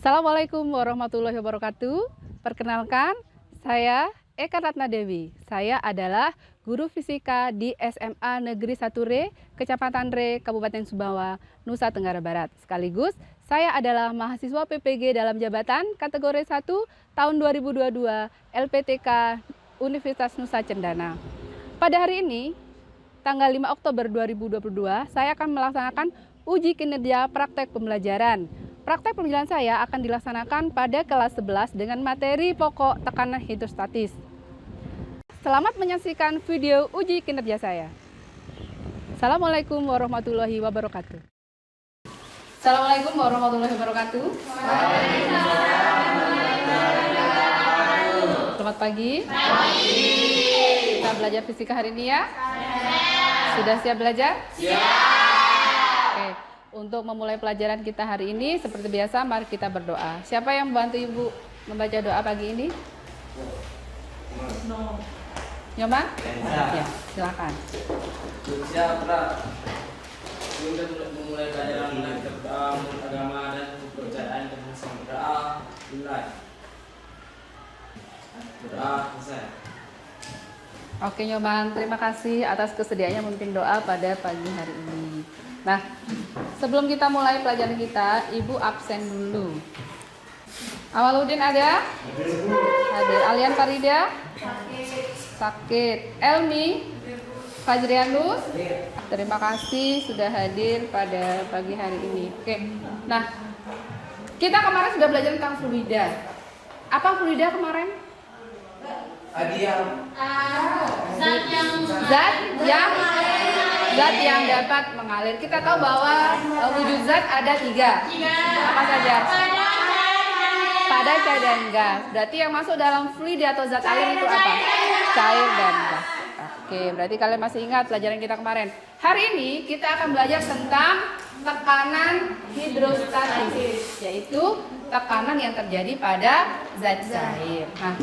Assalamualaikum warahmatullahi wabarakatuh. Perkenalkan, saya Eka Ratna Dewi. Saya adalah guru fisika di SMA Negeri 1 Re, Kecamatan Re, Kabupaten Sumbawa, Nusa Tenggara Barat. Sekaligus, saya adalah mahasiswa PPG dalam jabatan kategori 1 tahun 2022 LPTK Universitas Nusa Cendana. Pada hari ini, tanggal 5 Oktober 2022, saya akan melaksanakan uji kinerja praktek pembelajaran. Praktek pembelajaran saya akan dilaksanakan pada kelas 11 dengan materi pokok tekanan hidrostatis. Selamat menyaksikan video uji kinerja saya. Assalamualaikum warahmatullahi wabarakatuh. Assalamualaikum warahmatullahi wabarakatuh. Selamat pagi. Kita belajar fisika hari ini ya? Sudah siap belajar? Siap. Oke. Untuk memulai pelajaran kita hari ini, seperti biasa, mari kita berdoa. Siapa yang membantu Ibu membaca doa pagi ini? Nyoman? Ya, silakan. Siapa? Sudah memulai pelajaran tentang agama dan kepercayaan dan berdoa. Mulai. Berdoa selesai. Oke Nyoman, terima kasih atas kesediaannya memimpin doa pada pagi hari ini. Nah, sebelum kita mulai pelajaran kita, Ibu absen dulu. Awaludin ada? Ada. Alian Farida? Sakit. Elmi? Fajrianus? Terima kasih sudah hadir pada pagi hari ini. Oke. Nah, kita kemarin sudah belajar tentang fluida. Apa fluida kemarin? Zat yang dapat mengalir. Kita tahu bahwa wujud zat ada tiga. Apa saja? Padat, cair, dan gas. Berarti yang masuk dalam fluida atau zat air itu apa? Cair dan gas. Oke, berarti kalian masih ingat pelajaran kita kemarin. Hari ini kita akan belajar tentang tekanan hidrostatis, yaitu tekanan yang terjadi pada zat cair. Nah,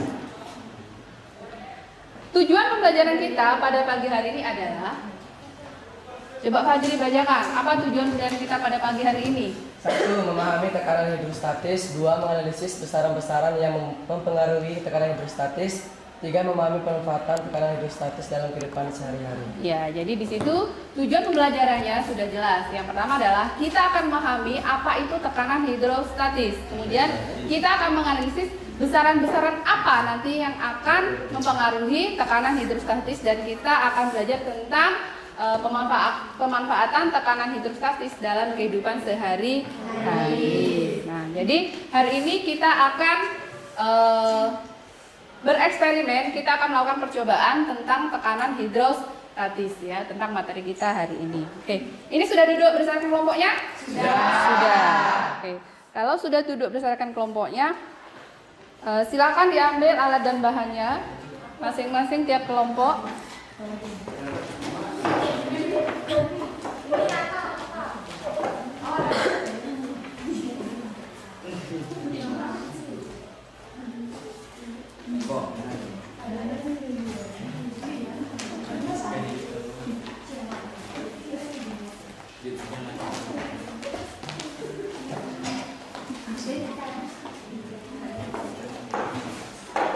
tujuan pembelajaran kita pada pagi hari ini adalah, coba Fajri bacakan, apa tujuan pembelajaran kita pada pagi hari ini? 1. Memahami tekanan hidrostatis. 2. Menganalisis besaran-besaran yang mempengaruhi tekanan hidrostatis. 3. Memahami pemanfaatan tekanan hidrostatis dalam kehidupan sehari-hari. Ya, jadi di situ tujuan pembelajarannya sudah jelas. Yang pertama adalah kita akan memahami apa itu tekanan hidrostatis. Kemudian kita akan menganalisis besaran-besaran apa nanti yang akan mempengaruhi tekanan hidrostatis, dan kita akan belajar tentang pemanfaatan tekanan hidrostatis dalam kehidupan sehari-hari. Nah, jadi hari ini kita akan bereksperimen, kita akan melakukan percobaan tentang tekanan hidrostatis ya, tentang materi kita hari ini. Oke, ini sudah duduk berdasarkan kelompoknya? Sudah. Oke, kalau sudah duduk berdasarkan kelompoknya, silakan diambil alat dan bahannya masing-masing tiap kelompok.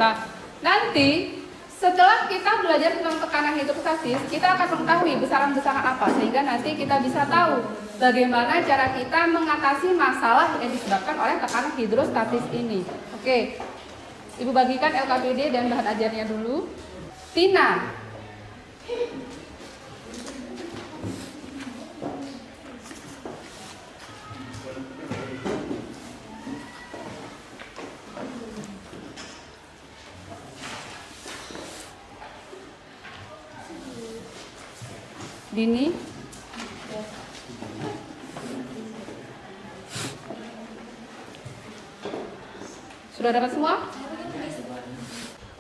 Nah, nanti setelah kita belajar tentang tekanan hidrostatis, kita akan mengetahui besaran-besaran apa, sehingga nanti kita bisa tahu bagaimana cara kita mengatasi masalah yang disebabkan oleh tekanan hidrostatis ini. Oke, Ibu bagikan LKPD dan bahan ajarnya dulu. Tina. Dini. Sudah dapat semua?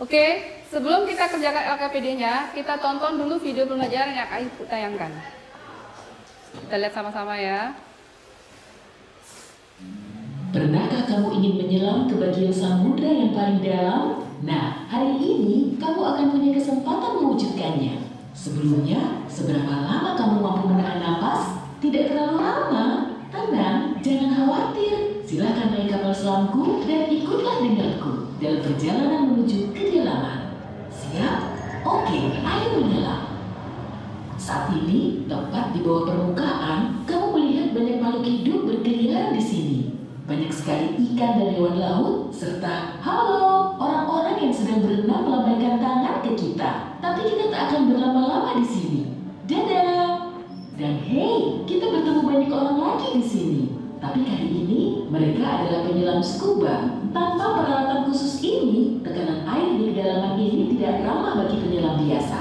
Oke, sebelum kita kerjakan LKPD-nya, kita tonton dulu video pembelajaran yang akan Ibu tayangkan. Kita lihat sama-sama ya. Pernahkah kamu ingin menyelam ke bagian samudra yang paling dalam? Nah, hari ini kamu akan punya kesempatan mewujudkannya. Sebelumnya, seberapa lama kamu mampu menahan napas? Tidak terlalu lama. Tenang, jangan khawatir. Silakan naik kapal selamku dan ikutlah denganku dalam perjalanan menuju kedalaman. Siap? Oke, ayo menyelam. Saat ini, tepat di bawah permukaan, kamu melihat banyak makhluk hidup berkeliaran di sini. Banyak sekali ikan dan hewan laut, serta halo, orang-orang yang sedang berenang melambaikan tangan ke kita. Tapi kita tak akan berlama-lama di sini. Dadah! Dan hey, kita bertemu banyak orang lagi di sini. Tapi kali ini, mereka adalah penyelam scuba. Tanpa peralatan khusus ini, tekanan air di kedalaman ini tidak ramah bagi penyelam biasa.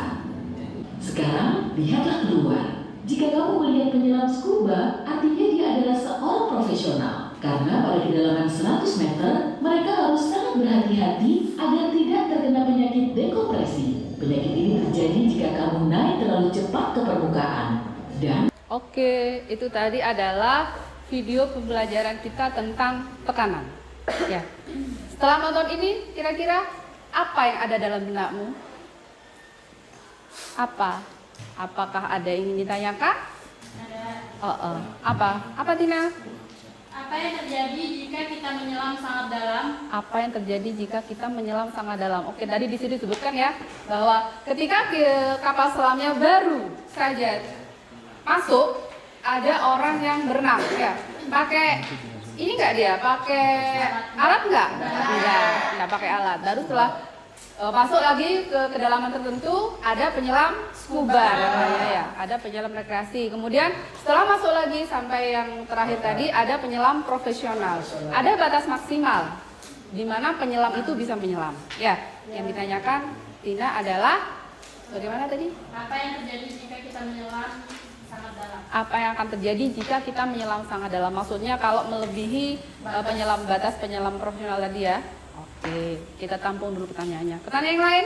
Sekarang, lihatlah keluar. Jika kamu melihat penyelam scuba, artinya dia adalah seorang profesional. Karena pada kedalaman 100 meter, mereka harus sangat berhati-hati agar tidak terkena penyakit dekompresi. Penyakit ini terjadi jika kamu naik terlalu cepat ke permukaan. Dan Oke, itu tadi adalah video pembelajaran kita tentang tekanan. Ya. Setelah nonton ini, kira-kira apa yang ada dalam benakmu? Apa? Apakah ada yang ingin ditanyakan? Ada. Apa? Apa Tina? Apa yang terjadi jika kita menyelam sangat dalam? Apa yang terjadi jika kita menyelam sangat dalam? Oke, tadi di sini disebutkan ya bahwa ketika kapal selamnya baru saja masuk, ada orang yang berenang ya. Pakai ini enggak dia? Pakai alat enggak? Enggak pakai alat. Baru setelah masuk lagi ke kedalaman tertentu, ada penyelam scuba namanya ya. Ada penyelam rekreasi. Kemudian setelah masuk lagi sampai yang terakhir tadi ada penyelam profesional. Ada batas maksimal di mana penyelam itu bisa menyelam. Ya, yang ditanyakan Tina adalah bagaimana tadi? Apa yang terjadi jika kita menyelam sangat dalam? Apa yang akan terjadi jika kita menyelam sangat dalam? Maksudnya kalau melebihi batas penyelam profesional tadi ya. Oke, kita tampung dulu pertanyaannya. Pertanyaan yang lain?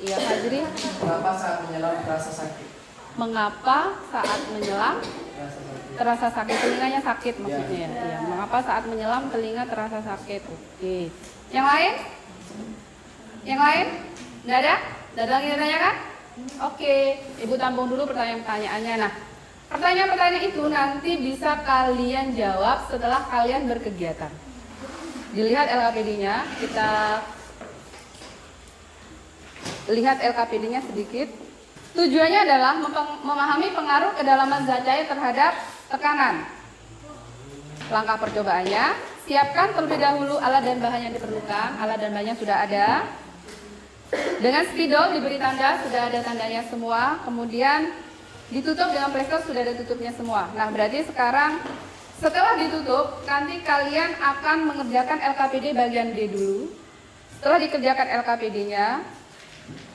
Iya, Fajri. Mengapa saat menyelam terasa sakit? Mengapa saat menyelam Terasa sakit. terasa sakit? Telinganya sakit maksudnya ya. Iya. Mengapa saat menyelam telinga terasa sakit? Oke. Yang lain? Yang lain? Nggak ada? Nggak ada yang ditanyakan? Oke, Ibu tampung dulu pertanyaan-pertanyaannya. Nah, pertanyaan-pertanyaan itu nanti bisa kalian jawab setelah kalian berkegiatan. Dilihat LKPD-nya, kita lihat LKPD-nya sedikit. Tujuannya adalah memahami pengaruh kedalaman zat cair terhadap tekanan. Langkah percobaannya, siapkan terlebih dahulu alat dan bahan yang diperlukan. Alat dan bahannya sudah ada. Dengan spidol diberi tanda, sudah ada tandanya semua. Kemudian ditutup dengan plester, sudah ada tutupnya semua. Nah, berarti sekarang setelah ditutup, nanti kalian akan mengerjakan LKPD bagian D dulu. Setelah dikerjakan LKPD-nya,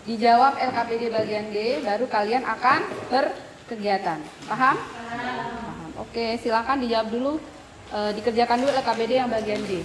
dijawab LKPD bagian D, baru kalian akan berkegiatan. Paham? Paham. Oke, silakan dijawab dulu, dikerjakan dulu LKPD yang bagian D.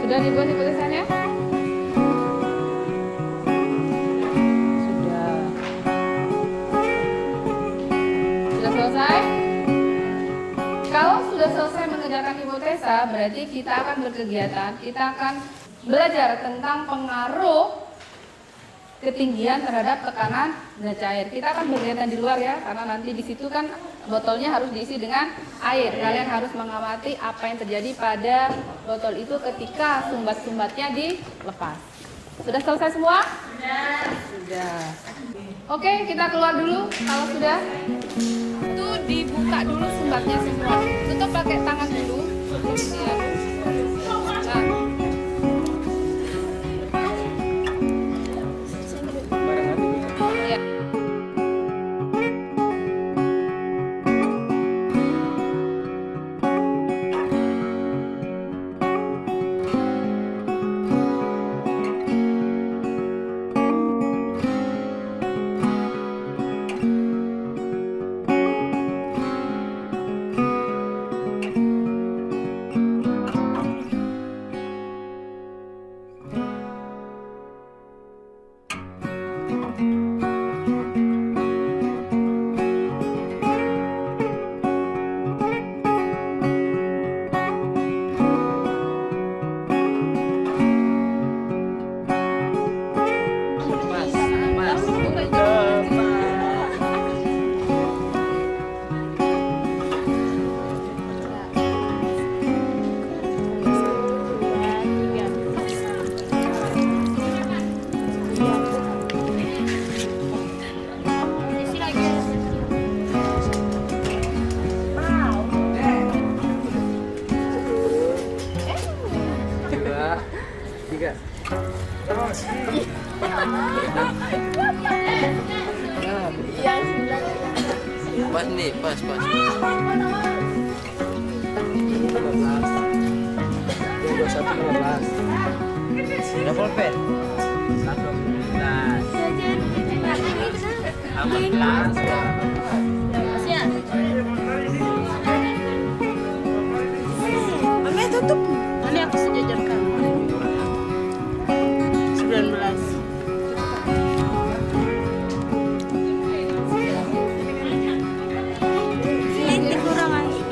Sudah dibuat tulisannya? Sudah. Sudah selesai? Kalau sudah selesai mengerjakan hipotesa, berarti kita akan berkegiatan. Kita akan belajar tentang pengaruh ketinggian terhadap tekanan zat cair. Kita akan berkegiatan di luar ya, karena nanti di situ kan botolnya harus diisi dengan air. Kalian harus mengamati apa yang terjadi pada botol itu ketika sumbat-sumbatnya dilepas. Sudah selesai semua? Sudah. Oke, kita keluar dulu. Kalau sudah, itu dibuka dulu sumbatnya semua. Tutup pakai tangan dulu. Nah. Pas nih, pas. 15. Yang 21 15. Double pen. 18. 18. Ini aku sejajarkan. 19. Ini kurang aja.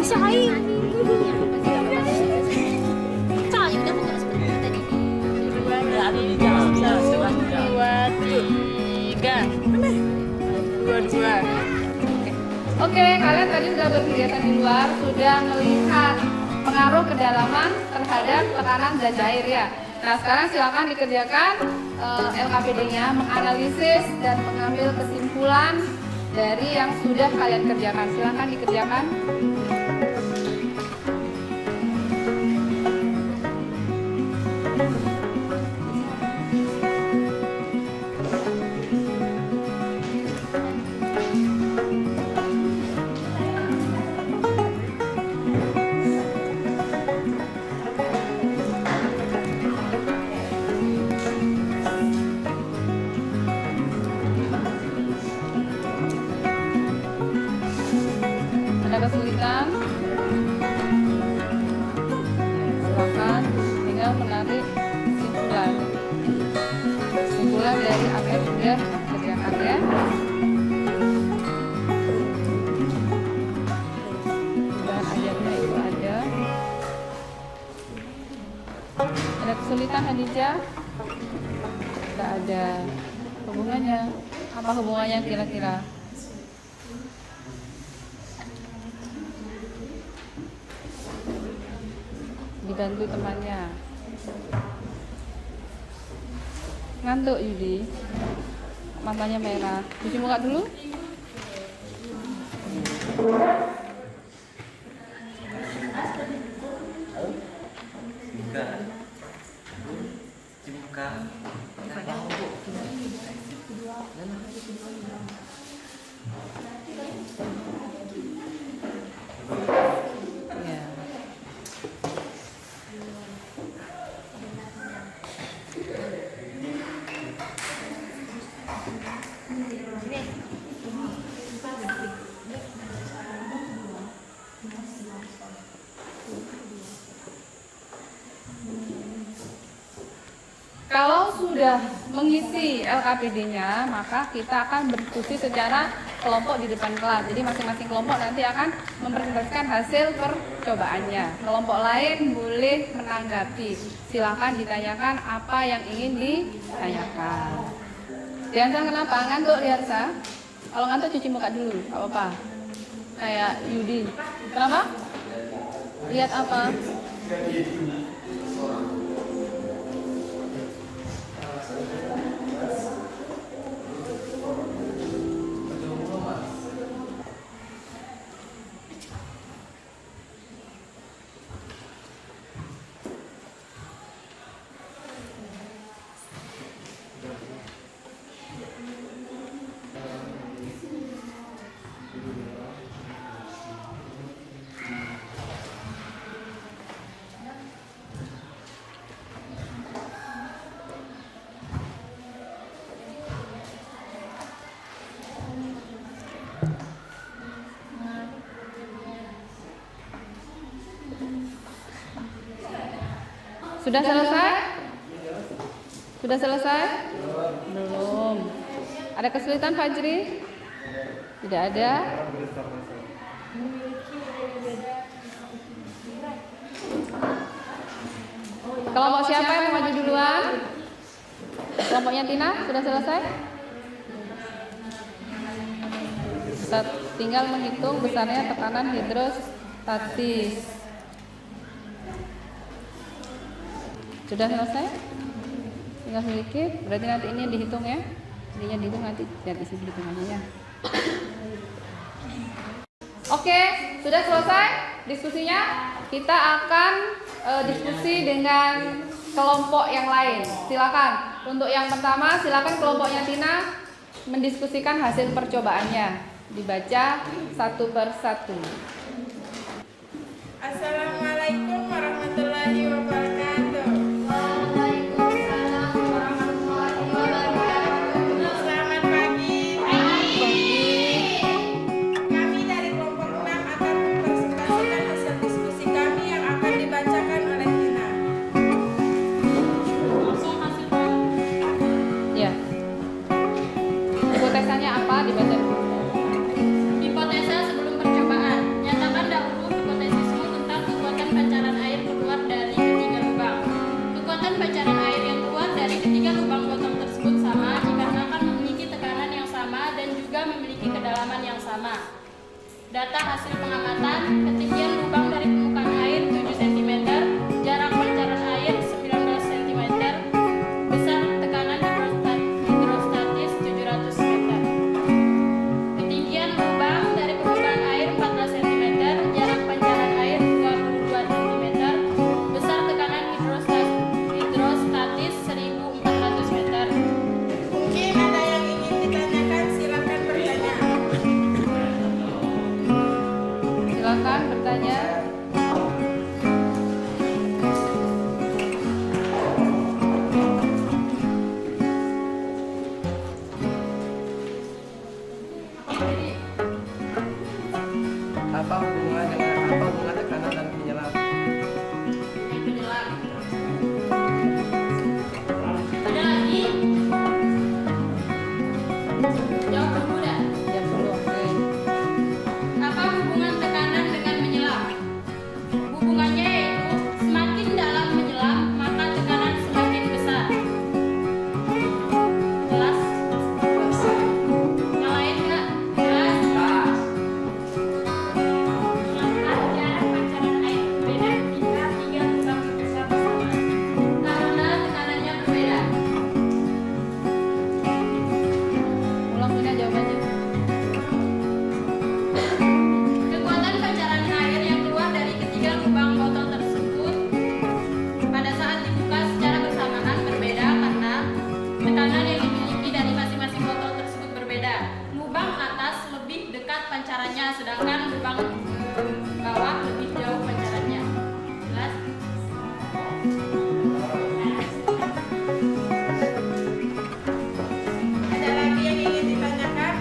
Bisa kain. Cakap udah mau seperti tadi. 22. Oke, kalian tadi sudah berkegiatan di luar, sudah melihat pengaruh kedalaman terhadap tekanan dan cair ya. Nah, sekarang silakan dikerjakan LKPD-nya, menganalisis dan mengambil kesimpulan dari yang sudah kalian kerjakan. Silakan dikerjakan. Ada kesulitan? Silakan tinggal menarik kesimpulan. Kesimpulan dari apa yang sudah dikerjakan ya. Bahan ajarnya itu ada. Ada kesulitan Hadijah? Tidak ada. Hubungannya? Apa hubungannya kira-kira? Dibantu temannya. Ngantuk Yudi, matanya merah. Cuci muka dulu. Ya. Kalau sudah mengisi LKPD-nya, maka kita akan berdiskusi secara kelompok di depan kelas. Jadi masing-masing kelompok nanti akan mempresentasikan hasil percobaannya. Kelompok lain boleh menanggapi. Silakan ditanyakan apa yang ingin ditanyakan. Diansa kenapa? Ngantuk Diansa? Kalau ngantuk cuci muka dulu, gak apa-apa. Kayak Yudi. Kenapa? Lihat apa? Sudah selesai? Sudah selesai? Belum. Ada kesulitan Fajri? Tidak ada. Kelompok siapa yang mau maju duluan? Kelompoknya Tina sudah selesai? Tinggal menghitung besarnya tekanan hidrostatis. Sudah selesai? Tinggal sedikit. Berarti nanti ini dihitung ya. Ininya dihitung nanti lihat isi hitungannya ya. Oke, sudah selesai diskusinya. Kita akan diskusi dengan kelompok yang lain. Silakan. Untuk yang pertama, silakan kelompoknya Tina mendiskusikan hasil percobaannya. Dibaca satu per satu. Assalamualaikum warahmatullahi wabarakatuh. Waalaikumsalam warahmatullahi wabarakatuh. Selamat pagi. Kami dari kelompok 6 akan mempresentasikan hasil diskusi kami yang akan dibacakan oleh Tina. Langsung hasil Ya. Hipotesanya apa? Dibaca dulu. hipotesa sebelum percobaan. Nyatakan dahulu hipotesismu tentang kekuatan pancaran air keluar dari ketiga lubang. Kekuatan pancaran air yang keluar dari ketiga lubang botol tersebut sama dikarenakan memiliki tekanan yang sama dan juga memiliki kedalaman yang sama. Data hasil pengamatan: ketinggian lubang dari permukaan air 7 cm, jarak pancaran air 19 cm, besar tekanan hidrostatis 700 meter. Ketinggian lubang dari permukaan air 14 cm, jarak pancaran air 22 cm, besar tekanan hidrostatis 1400 meter. Mungkin ada yang ingin ditanyakan, silakan bertanya. Silakan bertanya. Apa hubungan tekanan dan penyelam? Penyelam. Ada lagi? Jawab dulu dah. Ya dulu. Oke. Apa hubungan tekanan dengan menyelam? Hubungannya yaitu semakin dalam menyelam, maka tekanan semakin besar. Jelas? Yang lain enggak? Jelas? Maka jarak pancaran air berbeda ketika tiga lubang besar bersamaan karena tekanannya berbeda. Ulang Tina jawabannya. Kekuatan pancaran air yang keluar dari ketiga lubang botol tersebut pada saat dibuka secara bersamaan berbeda karena tekanan yang dimiliki dari masing-masing botol tersebut berbeda. Lubang atas lebih dekat pancarannya, sedangkan lubang bawah lebih jauh pancarannya. Jelas? Ada lagi yang ingin ditanyakan?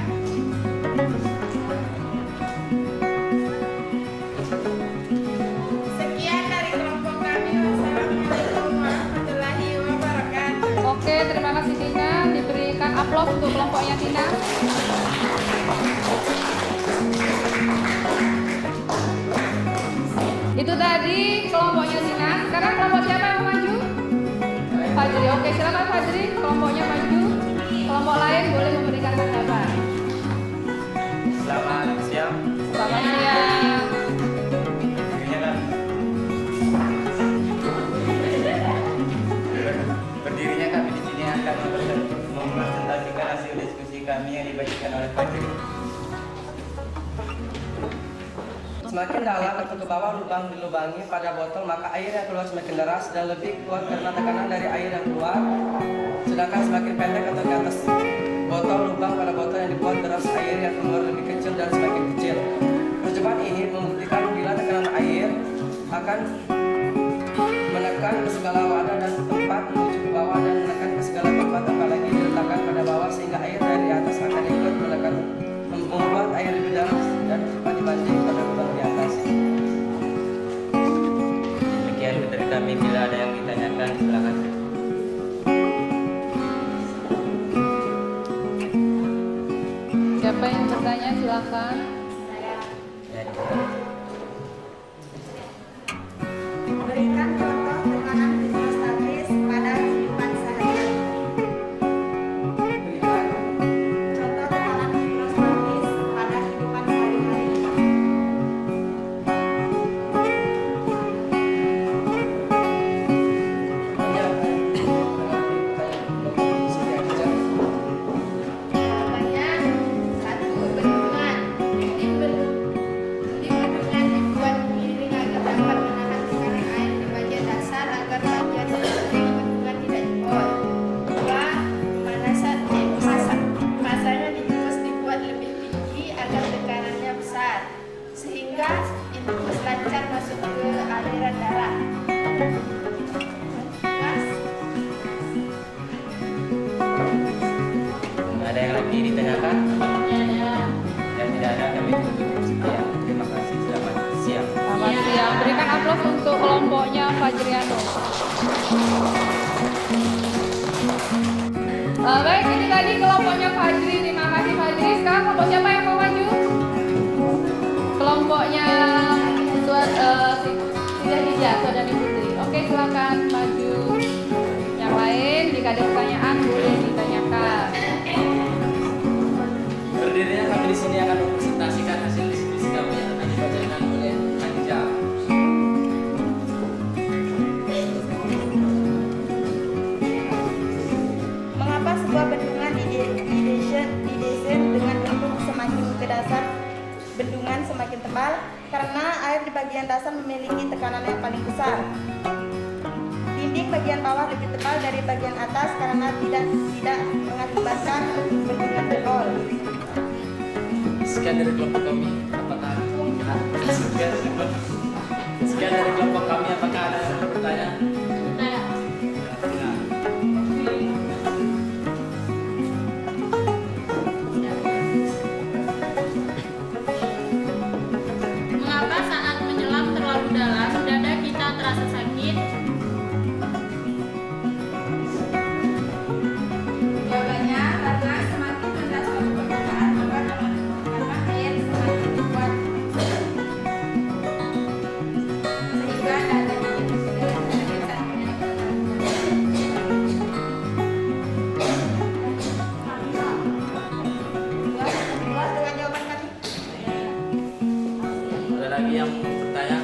Sekian dari kelompok kami. Wassalamualaikum warahmatullahi wabarakatuh. Oke, terima kasih Tina. Diberikan aplaus untuk kelompoknya Tina. Itu tadi kelompoknya Tina. Sekarang kelompok siapa yang mau maju? Fajri. Oke, silakan Fajri. Kelompoknya maju. Kelompok lain boleh memberikan tanggapan. Selamat siang. Selamat siang. Berdirinya kami di sini akan mempresentasikan hasil diskusi kami yang dibacakan oleh Fajri. Semakin dalam atau ke bawah lubang dilubangi pada botol, maka air yang keluar semakin deras dan lebih kuat karena tekanan dari air yang keluar. Sedangkan semakin pendek atau ke atas botol, lubang pada botol yang dibuat deras, air yang keluar lebih kecil dan semakin kecil. Percobaan ini membuktikan bila tekanan air akan menekan ke segala wadah dan tempat menuju ke bawah dan menekan ke segala tempat apalagi diletakkan pada bawah, sehingga air dari atas akan ikut menekan, membuat air lebih deras dan cepat dibanding pada lubang di atas. Demikian dari kami. Bila ada yang ditanyakan, silakan. Siapa yang bertanya silakan. Berikan contoh tekanan hidrostatis pada kehidupan sehari-hari. Berikan Contoh tekanan hidrostatis pada kehidupan sehari-hari. Jawabannya 1 bendungan. lagi ditanyakan? Tiada. Dan tidak ada, kami tutup sekian. Terima kasih, selamat siang. Selamat siang. Berikan aplaus untuk kelompoknya Fajriano. Baik, ini tadi kelompoknya Fajri. Terima kasih Fajri. Sekarang kelompok siapa yang mau maju? Kelompoknya Siti Hijah, Saudari Putri. Oke, silakan maju. Yang lain, jika ada pertanyaan boleh ditanyakan. Berdirinya kami di sini akan mempresentasikan hasil diskusi kami yang akan dibacakan oleh Khadijah. Mengapa sebuah bendungan didesain dengan bentuk semakin ke dasar bendungan semakin tebal? Karena air di bagian dasar memiliki tekanan yang paling besar. Dinding bagian bawah lebih tebal dari bagian atas karena tidak mengakibatkan bendungan jebol. Sekian dari kelompok kami, apakah sekian dari kelompok kami, apakah ada yang bertanya? Nah, mengapa saat menyelam terlalu dalam dada kita terasa sakit? Jawabannya karena semakin rendah suatu permukaan maka air semakin kuat sehingga dadanya itu sudah puas dengan jawaban kami. Ada lagi yang mau bertanya?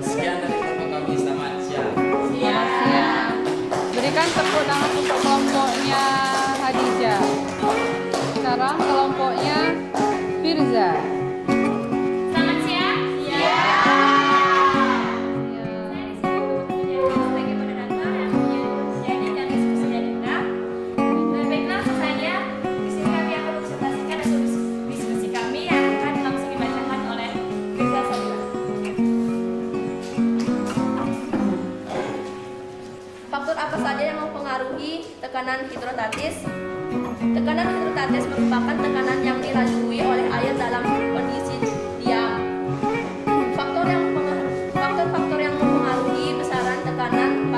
Sekian dari kelompok kami, selamat siang. Selamat siang. Berikan tepuk tangan untuk kelompoknya Hadijah. Sekarang kelompoknya Firza. Selamat siang. Ya. Ya. Sebagai moderator yang punya jadi dan diskusinya juga. Baiklah, saya di sini kami akan mempresentasikan hasil diskusi kami yang akan langsung dibacakan oleh Firza Sabila. Faktor apa saja yang mempengaruhi tekanan hidrostatis? Tekanan hidrostatis merupakan tekanan yang dirajui oleh air dalam kondisi diam. Faktor-faktor yang mempengaruhi besaran tekanan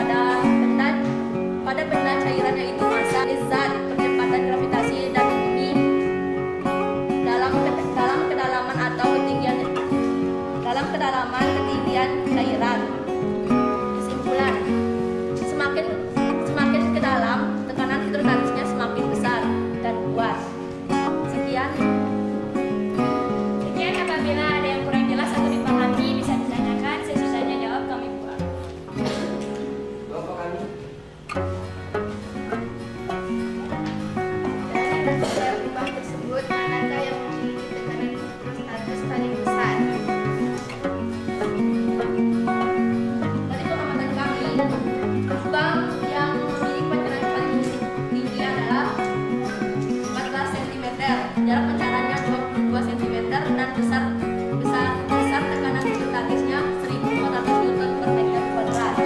pada benda cairan yaitu massa, zat, percepatan gravitasi dan bumi dalam kedalaman atau ketinggian cairan. Kesimpulan, semakin ke dalam, tekanan hidrostatisnya semakin besar dan kuat. Sekian. Apabila ada yang kurang jelas atau dipahami bisa ditanyakan. Sesudahnya jawab kami buat. Kelompok kami. Dari tiga lubang tersebut, manakah yang memiliki tekanan hidrostatis paling besar? Dari pengamatan kami, lubang yang memiliki pancaran paling tinggi adalah 14 cm. Jarak pancarannya 22 cm dan besar tekanan hidrostatisnya 1.400 Newton per meter kuadrat.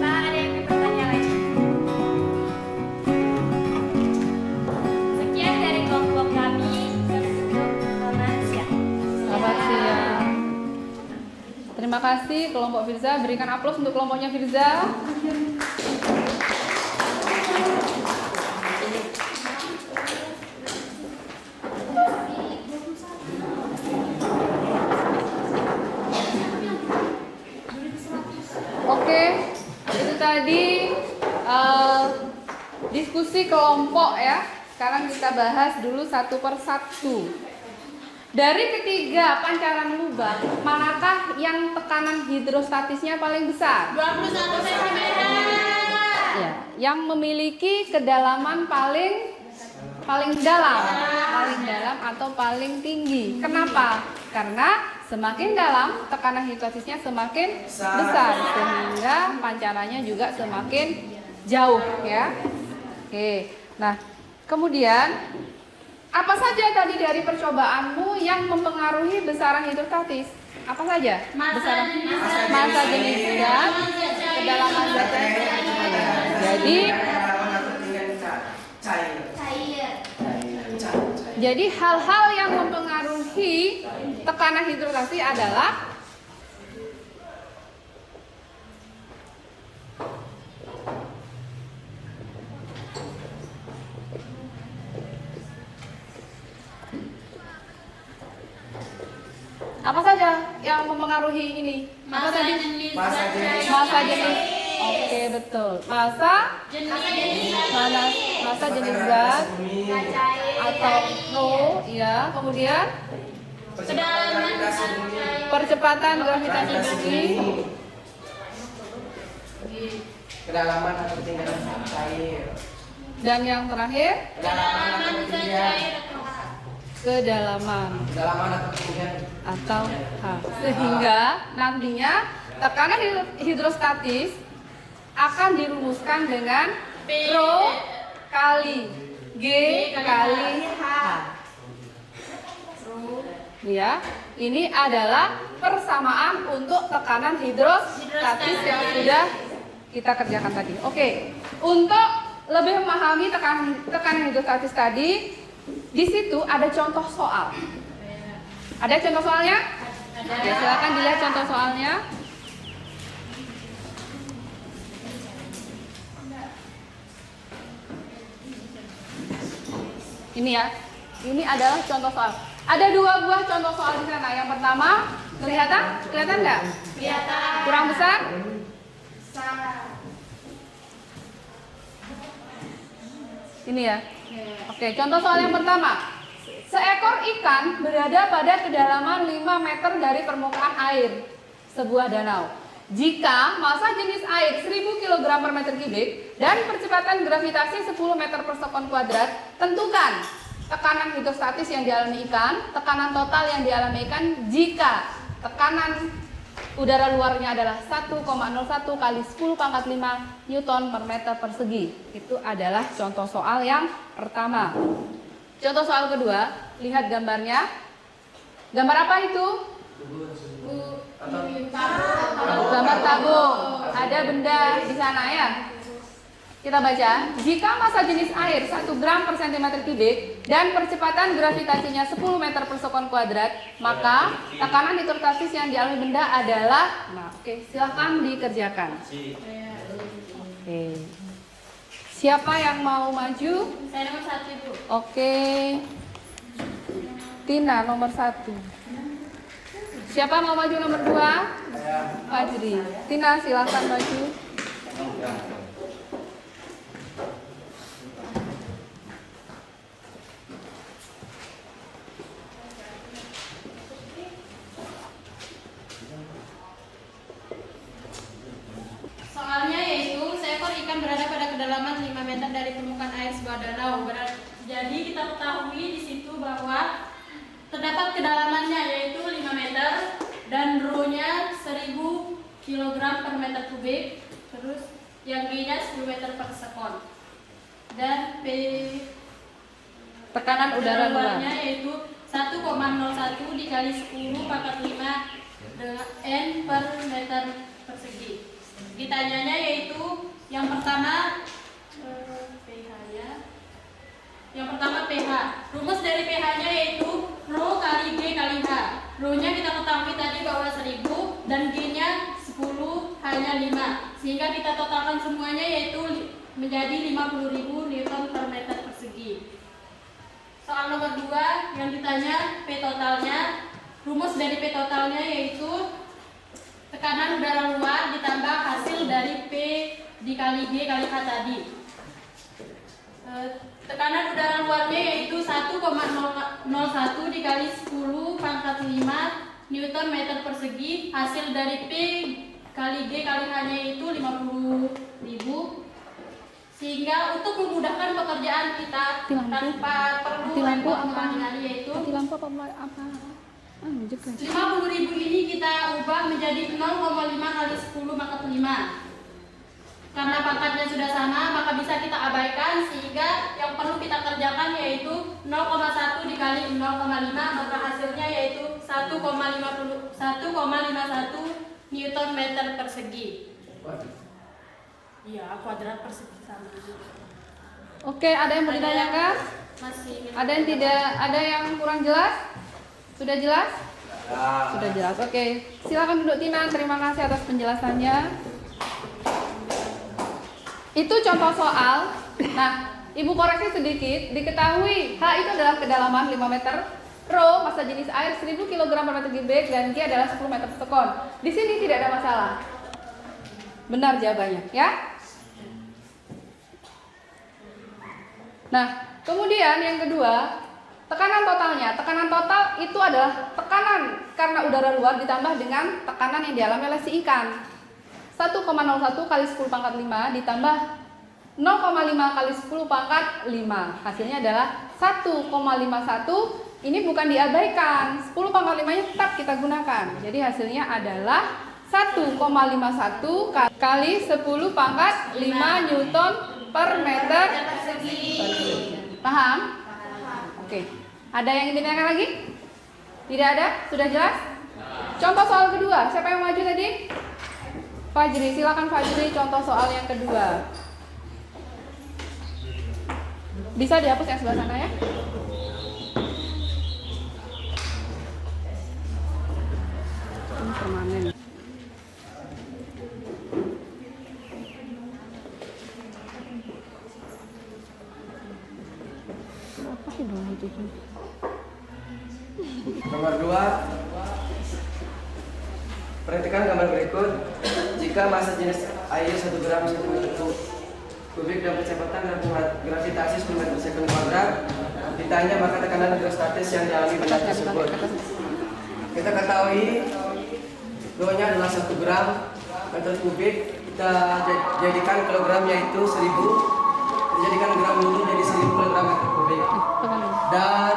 Pak, ada yang bertanya lagi? Sekian dari kelompok kami. Selamat siang. Selamat siang. Terima kasih kelompok Firza. Berikan aplaus untuk kelompoknya Firza. Oke, itu tadi diskusi kelompok ya. Sekarang kita bahas dulu satu per satu. Dari ketiga pancaran lubang, manakah yang tekanan hidrostatisnya paling besar? 21 cm. Ya, yang memiliki kedalaman paling dalam atau paling tinggi. Kenapa? Karena semakin dalam tekanan hidrostatisnya semakin besar sehingga pancarannya juga semakin jauh ya. Oke. Nah, kemudian Apa saja tadi dari percobaanmu yang mempengaruhi besaran hidrostatis? Apa saja? Massa jenis Massa jenis zat, kedalaman zat. Jadi Jadi hal-hal yang mempengaruhi tekanan hidrostatis adalah apa saja yang mempengaruhi ini? Apa massa tadi? jenis Massa jenis. Oke, betul. Massa jenis zat atau rho, ya. Kemudian kedalaman percepatan gravitasi bumi. Kedalaman atau ketinggian cair. Dan yang terakhir, kedalaman zat cair kedalaman Kedalaman atau ketinggian atau H. Sehingga nantinya tekanan hidrostatis akan dirumuskan dengan rho kali G kali H. Ya, ini adalah persamaan untuk tekanan hidrostatis yang sudah kita kerjakan tadi. Oke, untuk lebih memahami tekanan hidrostatis tadi, di situ ada contoh soal. Ada contoh soalnya? Oke, silakan dilihat contoh soalnya. Ini ya, ini adalah contoh soal. Ada 2 buah contoh soal di sana. Yang pertama, kelihatan nggak? kelihatan Kurang besar? Ini ya. Oke, contoh soal yang pertama. Seekor ikan berada pada kedalaman 5 meter dari permukaan air sebuah danau. Jika massa jenis air 1000 kg per meter kubik dan percepatan gravitasi 10 meter per sekon kuadrat, tentukan tekanan hidrostatis yang dialami ikan, tekanan total yang dialami ikan jika tekanan udara luarnya adalah 1,01 kali 10 pangkat 5 Newton per meter persegi. Itu adalah contoh soal yang pertama. Contoh soal kedua, lihat gambarnya. Gambar apa itu? Gambar tabung. Ada benda di sana ya. Kita baca, jika massa jenis air 1 gram per cm kubik dan percepatan gravitasinya 10 meter per sekon kuadrat, maka tekanan hidrostatis yang dialami benda adalah, silahkan dikerjakan. Oke. Siapa yang mau maju? saya nomor 1 Ibu. Oke. Tina nomor 1. Siapa mau maju nomor 2? Fajri. Tina silahkan maju. Soalnya yaitu seekor ikan berada pada kedalaman 5 meter dari permukaan air sebuah danau. Jadi kita ketahui di situ bahwa terdapat kedalamannya yaitu 5 meter dan rho-nya 1000 kg per meter kubik. Terus yang G-nya 10 meter per sekon. Dan P Tekanan udara luar. luarnya yaitu 1,01 dikali 10 pangkat 5 dengan N per meter persegi. Ditanyanya yaitu yang pertama pH-nya. Yang pertama pH. Rumus dari pH-nya yaitu rho kali G kali H. Rho-nya kita ketahui tadi bahwa 1000 dan G-nya 10 hanya 5. Sehingga kita totalkan semuanya yaitu menjadi 50.000 Newton per meter persegi. Soal nomor 2 yang ditanya P totalnya. Rumus dari P totalnya yaitu tekanan udara luar ditambah hasil dari P dikali G kali H tadi. Tekanan udara luarnya yaitu 1,01 dikali 10 pangkat 5 Newton meter persegi. Hasil dari P kali G kali H-nya itu 50.000. Sehingga untuk memudahkan pekerjaan kita tanpa perlu mengulangi yaitu 50.000 ini kita ubah menjadi 0,5 kali 10 pangkat 5. Karena pangkatnya sudah sama, maka bisa kita abaikan sehingga yang perlu kita kerjakan yaitu 0,1 dikali 0,5, maka hasilnya yaitu 1,51 Newton meter persegi. Iya, kuadrat persegi sama. Oke, ada yang mau ditanyakan? Masih Ada yang tidak? Ada yang kurang jelas? Sudah jelas? Sudah jelas. Oke, silakan duduk Tina. Terima kasih atas penjelasannya. Itu contoh soal. Nah, Ibu koreksi sedikit. Diketahui H itu adalah kedalaman 5 meter, Rho massa jenis air 1000 kg per meter kubik, dan Q adalah 10 meter per sekon. Di sini tidak ada masalah. Benar jawabannya, ya? Nah, kemudian yang kedua, tekanan totalnya. Tekanan total itu adalah tekanan karena udara luar ditambah dengan tekanan yang dialami oleh si ikan. 1,01 kali 10 pangkat 5 ditambah 0,5 kali 10 pangkat 5. Hasilnya adalah 1,51. Ini bukan diabaikan. 10 pangkat 5-nya tetap kita gunakan. Jadi hasilnya adalah 1,51 kali 10 pangkat 5 Newton per meter persegi. Paham? Oke. Ada yang ingin ditanyakan lagi? Tidak ada? Sudah jelas? Contoh soal kedua. Siapa yang maju tadi? Fajri, silakan Fajri, contoh soal yang kedua. Bisa dihapus yang sebelah sana ya. Ini permanen. Apa sih dong itu? Nomor 2. Perhatikan gambar berikut. Jika massa jenis air 1 gram cm kubik dan kecepatan gravitasi 10 meter per sekon kuadrat ditanya, maka tekanan hidrostatis yang dialami benda tersebut. Kita ketahui Rho-nya adalah 1 gram meter kubik. Kita jadikan kilogram yaitu 1000. Kita jadikan gram dulu jadi 1000 kilogram meter kubik. Dan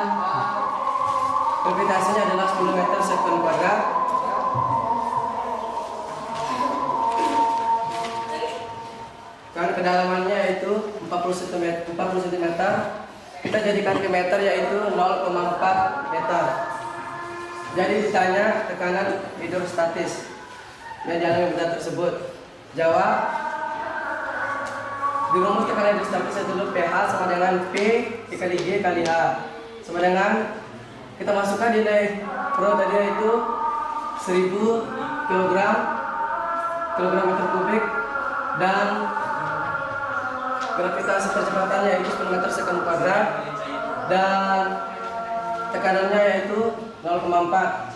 gravitasinya adalah 10 meter sekon kuadrat. Kan kedalamannya yaitu 40 cm. Kita jadikan ke meter yaitu 0,4 meter. Jadi ditanya tekanan hidrostatis yang dialami benda tersebut. Jawab. Di rumus tekanan hidrostatis itu pH sama dengan P dikali G kali H sama dengan, kita masukkan nilai Rho tadi yaitu 1000 kg meter kubik, dan gravitasi percepatannya yaitu 10 meter sekon kuadrat, dan tekanannya yaitu 0,4.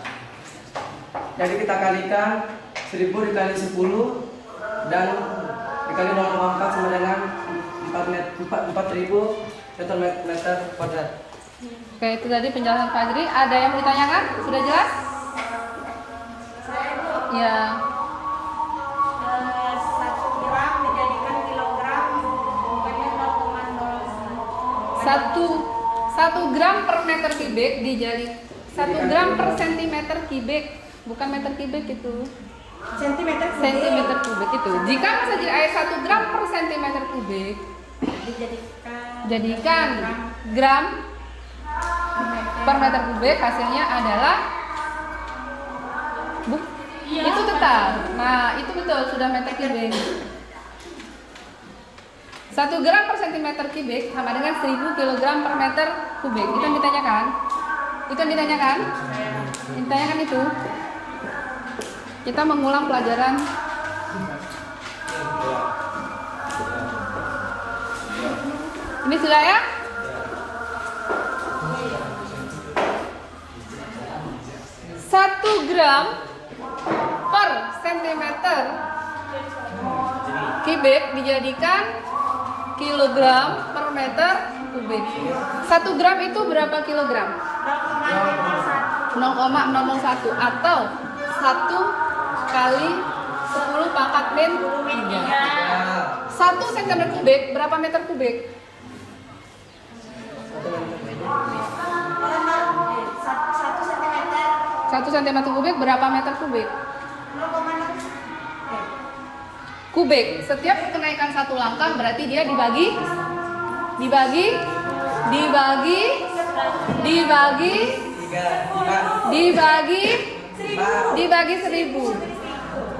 Jadi kita kalikan 1000 dikali 10 dan dikali 0,4 sama dengan 4000 meter kuadrat. Oke, itu tadi penjelasan Fajri. Ada yang mau ditanyakan? Sudah jelas? Ya. 1 gram dijadikan kilogram, bukannya 1 gram per meter kubik dijadi 1 gram per sentimeter kubik, bukan meter kubik itu. sentimeter Kubik itu. Jika massa jenis air 1 gram per sentimeter kubik jadikan gram per meter kubik, hasilnya adalah itu tetap. Nah, itu betul sudah meter kubik. 1 gram per sentimeter kubik sama dengan 1000 kg per meter kubik. Itu yang ditanyakan? Itu yang ditanyakan? Ditanyakan itu. Kita mengulang pelajaran. Ini sudah ya? Satu gram per sentimeter kubik dijadikan kilogram per meter kubik. 1 gram itu berapa kilogram? 0,001 atau 1 kali 10 pangkat min 3. 1 cm kubik berapa meter kubik? 1 cm kubik berapa meter kubik? kubik. Setiap kenaikan 1 langkah berarti dia dibagi 1000.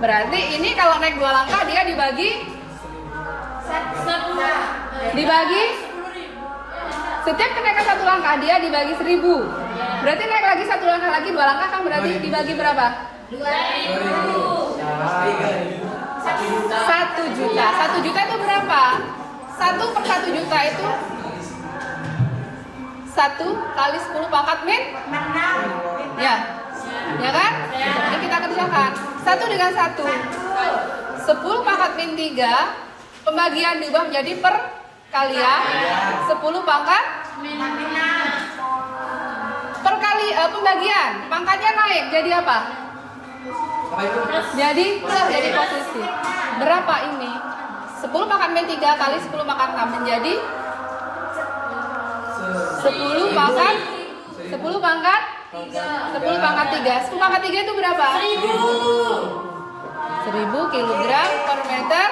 Berarti ini kalau naik 2 langkah dia dibagi setiap kenaikan 1 langkah dia dibagi 1000. Berarti naik lagi 1 langkah lagi 2 langkah kan berarti dibagi berapa? 1 juta. 1 juta itu berapa? 1 per 1 juta itu 1 kali 10 pangkat min 6. Ya kan? Ini kita kerjakan 1 dengan 1 10 pangkat min 3. Pembagian diubah menjadi perkalian 10 pangkat pembagian pangkatnya naik jadi apa? Jadi plus, jadi posisi. Berapa ini? 10 pangkat min 3 kali 10 pangkat 6 menjadi 10 pangkat 10 pangkat 3 itu berapa? 1000 kilogram per meter.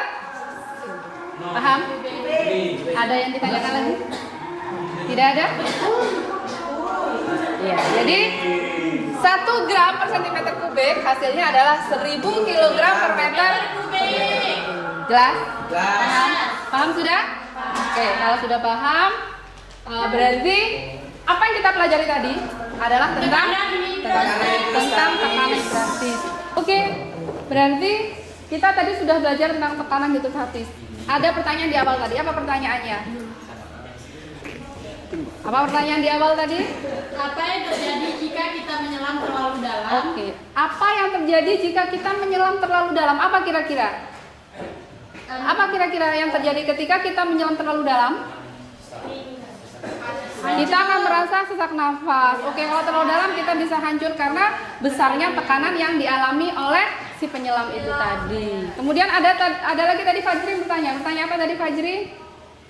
Paham? Ada yang ditanyakan lagi? Tidak ada? Ya, jadi 1 gram per centimeter kubik hasilnya adalah 1000 kilogram per meter kubik. Jelas? Paham sudah? Oke, kalau sudah paham, berarti apa yang kita pelajari tadi adalah tentang tekanan hidrostatis. Oke, berarti kita tadi sudah belajar tentang tekanan hidrostatis. Ada pertanyaan di awal tadi. Apa pertanyaannya? Apa pertanyaan di awal tadi? Apa yang terjadi jika kita menyelam terlalu dalam? Oke. Apa yang terjadi jika kita menyelam terlalu dalam? Apa kira-kira? Apa kira-kira yang terjadi ketika kita menyelam terlalu dalam? Kita akan merasa sesak nafas. Oke, kalau terlalu dalam kita bisa hancur karena besarnya tekanan yang dialami oleh si penyelam itu tadi. Kemudian ada lagi tadi Fajri bertanya. Bertanya apa tadi Fajri?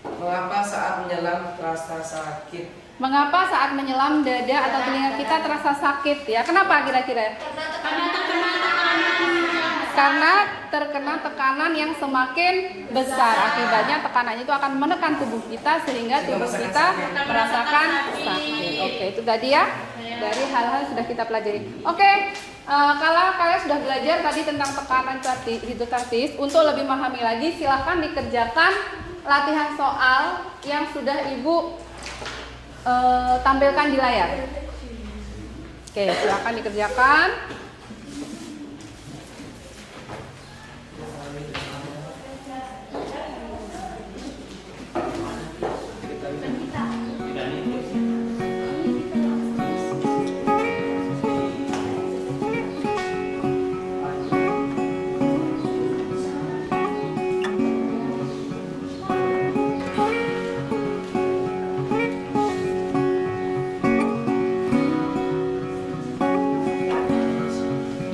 Mengapa saat menyelam terasa sakit? Mengapa saat menyelam dada atau telinga kita terasa sakit ya? Kenapa kira-kira? Karena terkena tekanan yang semakin besar. Akibatnya tekanan itu akan menekan tubuh kita sehingga tubuh kita merasakan sakit. Oke, itu tadi ya dari hal-hal yang sudah kita pelajari. Oke, kalau kalian sudah belajar tadi tentang tekanan hidrostatis, untuk lebih memahami lagi silahkan dikerjakan latihan soal yang sudah Ibu tampilkan di layar. Oke, silahkan dikerjakan.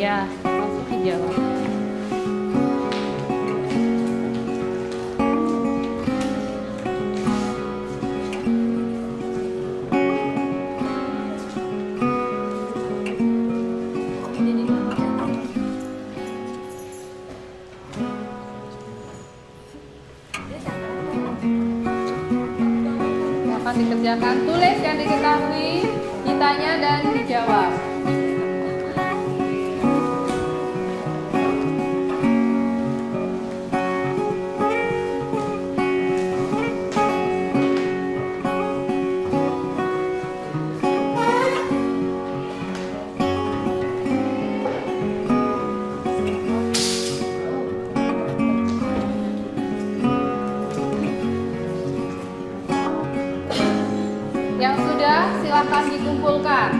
Ya, langsung dijawab. Akan dikerjakan, tulis yang diketahui, ditanya dan dijawab. Yang sudah silakan dikumpulkan.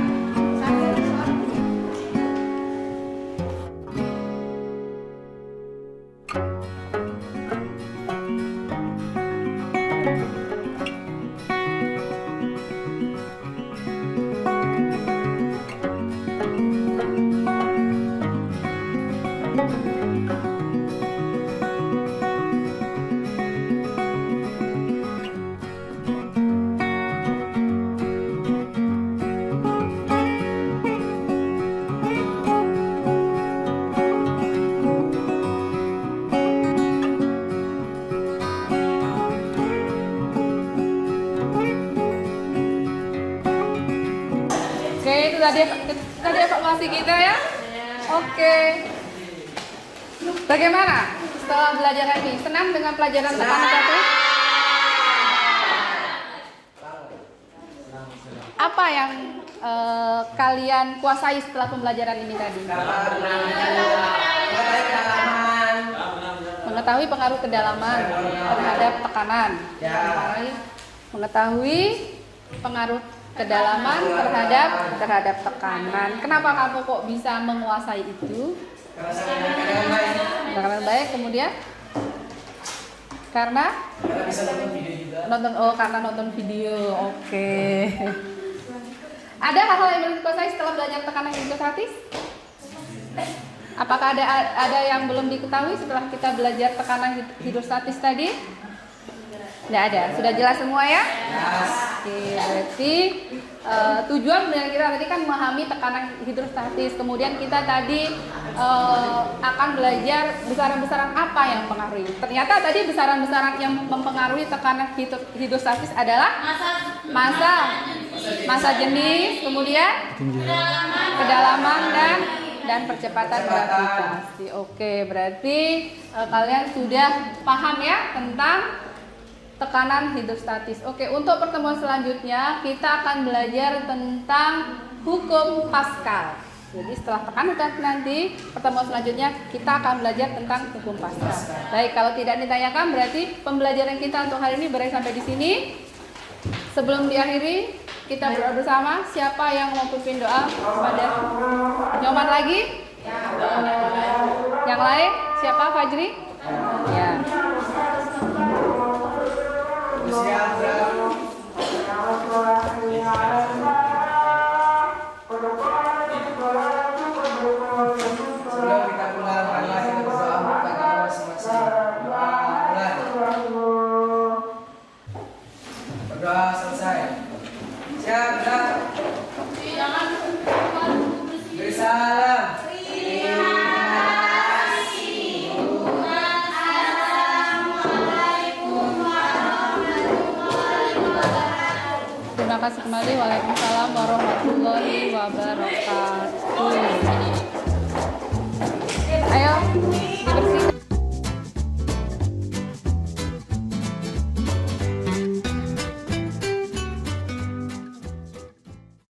evaluasi kita ya. Oke. Bagaimana setelah belajar ini? Senang dengan pelajaran tekanan satu? Apa yang kalian kuasai setelah pembelajaran ini tadi? Mengetahui pengaruh kedalaman terhadap tekanan. Mengetahui pengaruh kedalaman terhadap tekanan. Kenapa kamu kok bisa menguasai itu? Karena baik. Kemudian karena bisa nonton video juga. karena nonton video. Oke. Ada hal-hal yang belum dikuasai setelah belajar tekanan hidrostatis? Apakah ada yang belum diketahui setelah kita belajar tekanan hidrostatis tadi? Tidak ada. Sudah jelas semua ya? Oke, berarti tujuan belajar kita tadi kan memahami tekanan hidrostatis. Kemudian kita tadi akan belajar besaran-besaran apa yang mempengaruhi. Ternyata tadi besaran-besaran yang mempengaruhi tekanan hidrostatis adalah massa jenis, kemudian kedalaman dan percepatan gravitasi. Oke, berarti kalian sudah paham ya tentang tekanan hidrostatis. Oke, untuk pertemuan selanjutnya kita akan belajar tentang hukum Pascal. Jadi setelah tekanan nanti pertemuan selanjutnya kita akan belajar tentang hukum Pascal. Baik, kalau tidak ditanyakan berarti pembelajaran kita untuk hari ini berakhir sampai di sini. Sebelum diakhiri, kita berdoa bersama. Siapa yang mau pimpin doa kepada Nyoman lagi? Yang lain? Siapa? Fajri? Ya. Sebelum kita pulang, marilah kita berdoa untuk kita masing-masing. Mulai. Berdoa selesai. Siap, gerak. Beri salam. Terima kasih kembali. Waalaikumsalam warahmatullahi wabarakatuh. Ayo.